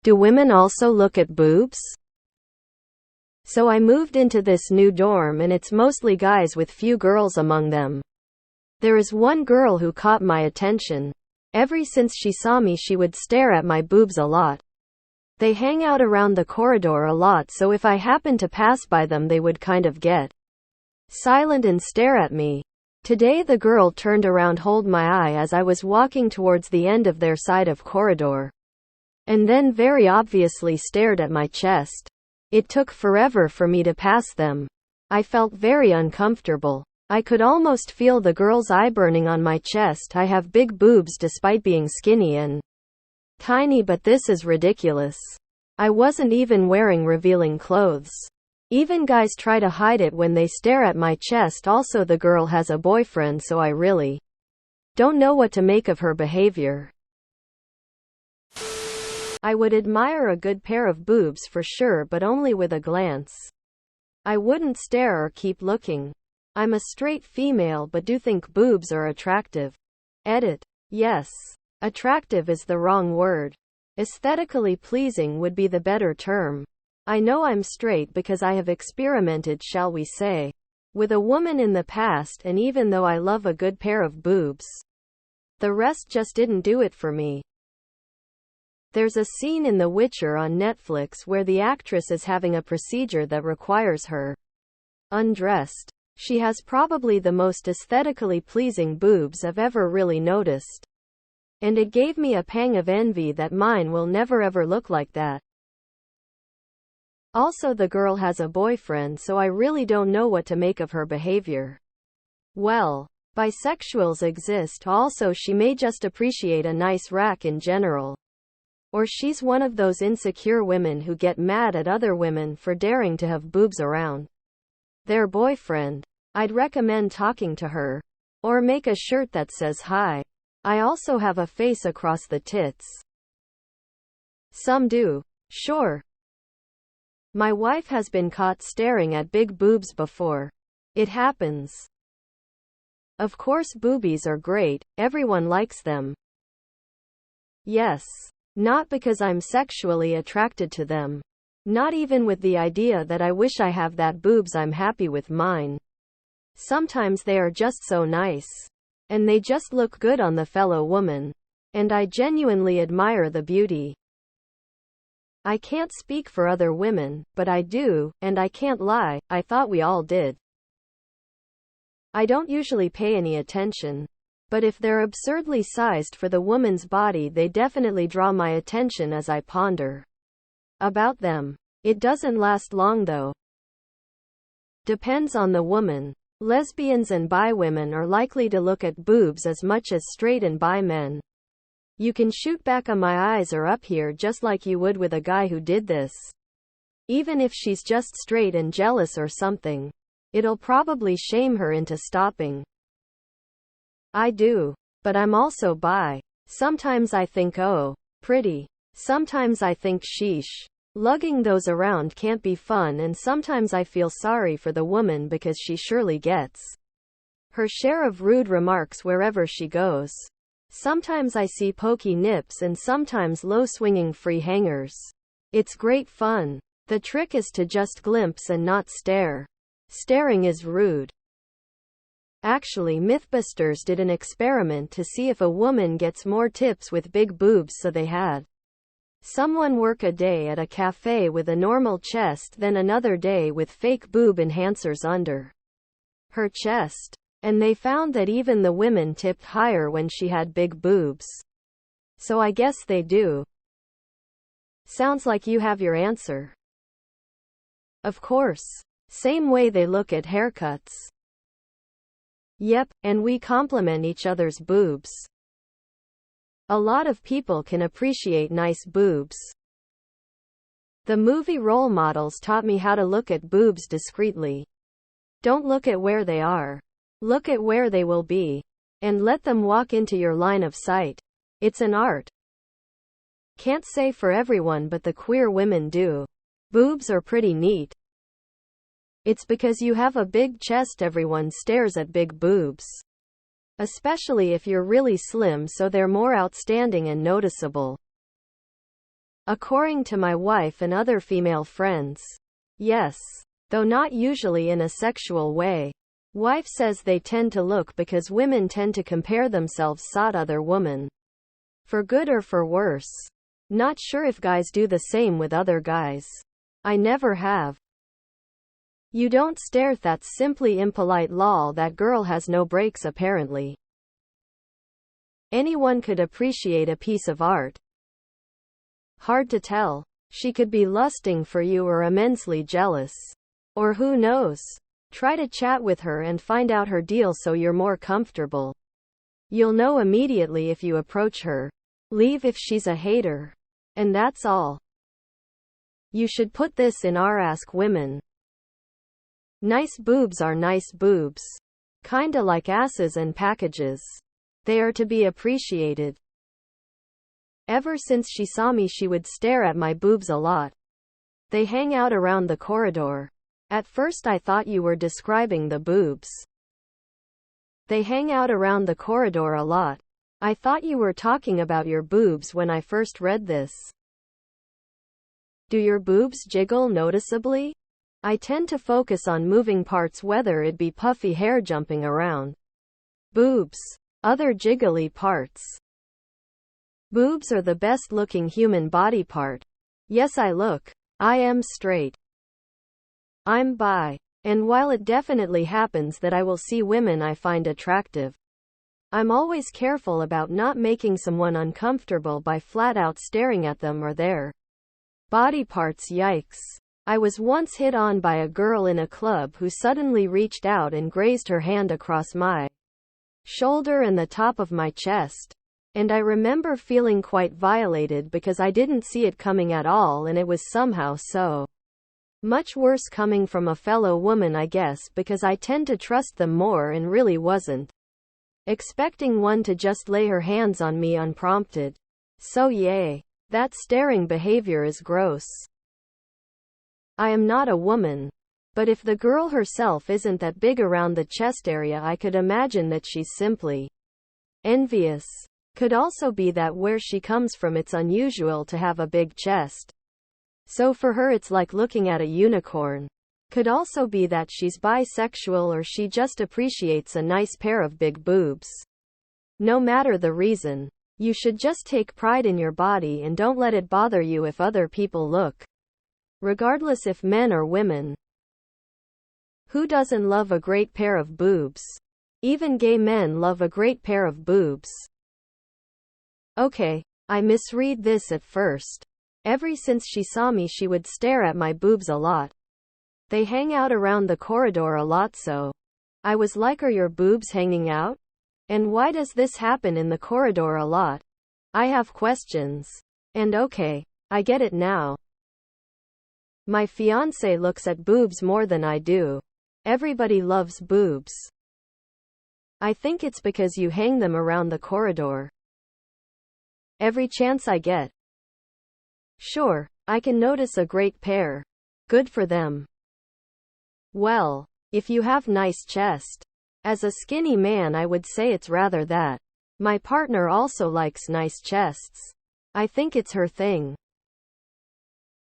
Do women also look at boobs? So I moved into this new dorm and it's mostly guys with few girls among them. There is one girl who caught my attention. Ever since she saw me she would stare at my boobs a lot. They hang out around the corridor a lot, so if I happened to pass by them they would kind of get silent and stare at me. Today the girl turned around, hold my eye as I was walking towards the end of their side of corridor, and then very obviously stared at my chest. It took forever for me to pass them. I felt very uncomfortable. I could almost feel the girl's eye burning on my chest. I have big boobs despite being skinny and tiny, but this is ridiculous. I wasn't even wearing revealing clothes. Even guys try to hide it when they stare at my chest. Also, the girl has a boyfriend, so I really don't know what to make of her behavior. I would admire a good pair of boobs for sure, but only with a glance. I wouldn't stare or keep looking. I'm a straight female but do think boobs are attractive. Edit. Yes. Attractive is the wrong word. Aesthetically pleasing would be the better term. I know I'm straight because I have experimented, shall we say, with a woman in the past, and even though I love a good pair of boobs, the rest just didn't do it for me. There's a scene in The Witcher on Netflix where the actress is having a procedure that requires her undressed. She has probably the most aesthetically pleasing boobs I've ever really noticed. And it gave me a pang of envy that mine will never ever look like that. Also, the girl has a boyfriend, so I really don't know what to make of her behavior. Well, bisexuals exist also. She may just appreciate a nice rack in general. Or she's one of those insecure women who get mad at other women for daring to have boobs around their boyfriend. I'd recommend talking to her. Or make a shirt that says hi. I also have a face across the tits. Some do. Sure. My wife has been caught staring at big boobs before. It happens. Of course, boobies are great. Everyone likes them. Yes. Not because I'm sexually attracted to them. Not even with the idea that I wish I have that boobs. I'm happy with mine. Sometimes they are just so nice. And they just look good on the fellow woman. And I genuinely admire the beauty. I can't speak for other women, but I do, and I can't lie, I thought we all did. I don't usually pay any attention. But if they're absurdly sized for the woman's body, they definitely draw my attention as I ponder about them. It doesn't last long though. Depends on the woman. Lesbians and bi women are likely to look at boobs as much as straight and bi men. You can shoot back on my eyes or up here just like you would with a guy who did this. Even if she's just straight and jealous or something, it'll probably shame her into stopping. I do. But I'm also bi. Sometimes I think, oh, pretty. Sometimes I think, sheesh. Lugging those around can't be fun, and sometimes I feel sorry for the woman because she surely gets her share of rude remarks wherever she goes. Sometimes I see pokey nips and sometimes low swinging free hangers. It's great fun. The trick is to just glimpse and not stare. Staring is rude. Actually, Mythbusters did an experiment to see if a woman gets more tips with big boobs, so they had someone work a day at a cafe with a normal chest, then another day with fake boob enhancers under her chest. And they found that even the women tipped higher when she had big boobs. So I guess they do. Sounds like you have your answer. Of course. Same way they look at haircuts. Yep, and we compliment each other's boobs. A lot of people can appreciate nice boobs. The movie Role Models taught me how to look at boobs discreetly. Don't look at where they are. Look at where they will be. And let them walk into your line of sight. It's an art. Can't say for everyone, but the queer women do. Boobs are pretty neat. It's because you have a big chest, everyone stares at big boobs. Especially if you're really slim, so they're more outstanding and noticeable. According to my wife and other female friends. Yes. Though not usually in a sexual way. Wife says they tend to look because women tend to compare themselves with other women. For good or for worse. Not sure if guys do the same with other guys. I never have. You don't stare, that's simply impolite, lol, that girl has no brakes apparently. Anyone could appreciate a piece of art. Hard to tell. She could be lusting for you or immensely jealous. Or who knows? Try to chat with her and find out her deal so you're more comfortable. You'll know immediately if you approach her. Leave if she's a hater. And that's all. You should put this in our Ask Women. Nice boobs are nice boobs. Kinda like asses and packages. They are to be appreciated. Ever since she saw me, she would stare at my boobs a lot. They hang out around the corridor. At first I thought you were describing the boobs. They hang out around the corridor a lot. I thought you were talking about your boobs when I first read this. Do your boobs jiggle noticeably? I tend to focus on moving parts, whether it be puffy hair jumping around. Boobs. Other jiggly parts. Boobs are the best looking human body part. Yes, I am straight. I'm bi. And while it definitely happens that I will see women I find attractive, I'm always careful about not making someone uncomfortable by flat out staring at them or their body parts. Yikes. I was once hit on by a girl in a club who suddenly reached out and grazed her hand across my shoulder and the top of my chest. And I remember feeling quite violated because I didn't see it coming at all, and it was somehow so much worse coming from a fellow woman, I guess because I tend to trust them more and really wasn't expecting one to just lay her hands on me unprompted. So yay. That staring behavior is gross. I am not a woman. But if the girl herself isn't that big around the chest area, I could imagine that she's simply envious. Could also be that where she comes from it's unusual to have a big chest. So for her it's like looking at a unicorn. Could also be that she's bisexual or she just appreciates a nice pair of big boobs. No matter the reason, you should just take pride in your body and don't let it bother you if other people look. Regardless if men or women. Who doesn't love a great pair of boobs? Even gay men love a great pair of boobs. Okay, I misread this at first. Ever since she saw me, she would stare at my boobs a lot. They hang out around the corridor a lot, so I was like, are your boobs hanging out? And why does this happen in the corridor a lot? I have questions. And okay, I get it now. My fiancé looks at boobs more than I do. Everybody loves boobs. I think it's because you hang them around the corridor. Every chance I get. Sure, I can notice a great pair. Good for them. Well, if you have nice chest. As a skinny man, I would say it's rather that. My partner also likes nice chests. I think it's her thing.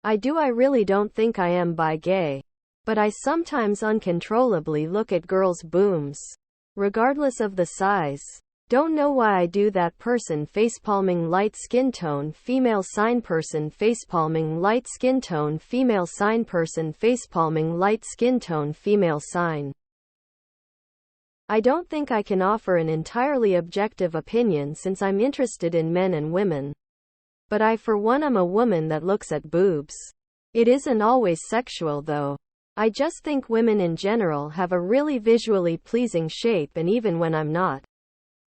I really don't think I am bi-gay. But I sometimes uncontrollably look at girls' boobs. Regardless of the size. Don't know why I do that. Person facepalming, light skin tone female sign. Person facepalming, light skin tone female sign. Person facepalming, light skin tone female sign. I don't think I can offer an entirely objective opinion since I'm interested in men and women. But I for one am a woman that looks at boobs. It isn't always sexual though. I just think women in general have a really visually pleasing shape, and even when I'm not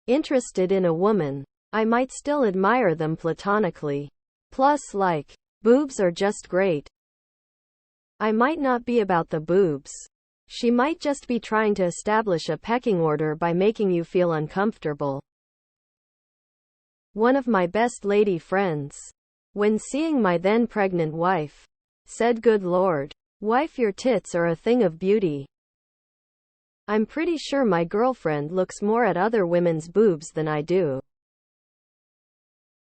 interested in a woman, I might still admire them platonically. Plus, boobs are just great. I might not be about the boobs. She might just be trying to establish a pecking order by making you feel uncomfortable. One of my best lady friends, when seeing my then pregnant wife, said, "Good Lord, wife, your tits are a thing of beauty." I'm pretty sure my girlfriend looks more at other women's boobs than I do.